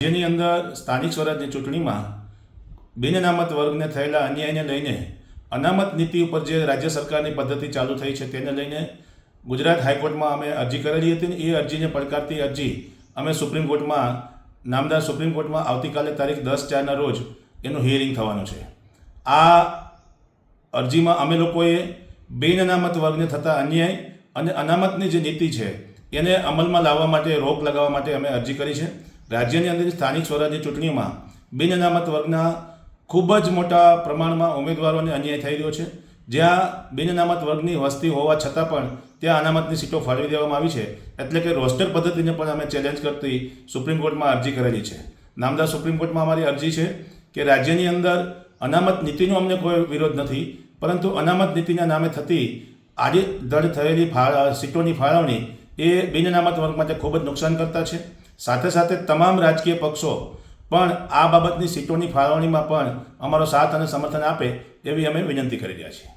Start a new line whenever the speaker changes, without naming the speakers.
જેની અંદર સ્થાનિક સ્વરાજની ચૂંટણીમાં બિન અનામત વર્ગને થયેલા અન્યાયને લઈને અનામત નીતિ ઉપર જે રાજ્ય સરકારની પદ્ધતિ ચાલુ થઈ છે તેને લઈને ગુજરાત હાઈકોર્ટમાં અમે અરજી કરેલી હતી. એ અરજીને પડકારતી અરજી અમે સુપ્રીમ કોર્ટમાં નામદાર સુપ્રીમ કોર્ટમાં આવતીકાલે તારીખ 10/4ના રોજ એનું હિયરિંગ થવાનું છે. આ અરજીમાં અમે લોકોએ બિન અનામત વર્ગને થતા અન્યાય અને અનામતની જે નીતિ છે એને અમલમાં લાવવા માટે રોક લગાવવા માટે અમે અરજી કરી છે. રાજ્યની અંદર સ્થાનિક સ્વરાજની ચૂંટણીઓમાં બિન અનામત વર્ગના ખૂબ જ મોટા પ્રમાણમાં ઉમેદવારોને અન્યાય થઈ રહ્યો છે. જ્યાં બિન અનામત વર્ગની વસ્તી હોવા છતાં પણ ત્યાં અનામતની સીટો ફાળવી દેવામાં આવી છે. એટલે કે રોસ્ટર પદ્ધતિને પણ અમે ચેલેન્જ કરતી સુપ્રીમ કોર્ટમાં અરજી કરેલી છે. નામદાર સુપ્રીમ કોર્ટમાં અમારી અરજી છે કે રાજ્યની અંદર અનામત નીતિનો અમને કોઈ વિરોધ નથી, પરંતુ અનામત નીતિના નામે થતી આડેધડ થયેલી સીટોની ફાળવણી એ બિન અનામત વર્ગ માટે ખૂબ જ નુકસાન કરતા છે. સાથે સાથે તમામ રાજકીય પક્ષો પણ આ બાબતની સીટોની ફાળવણીમાં પણ અમારો સાથ અને સમર્થન આપે એવી અમે વિનંતી કરી રહ્યા છીએ.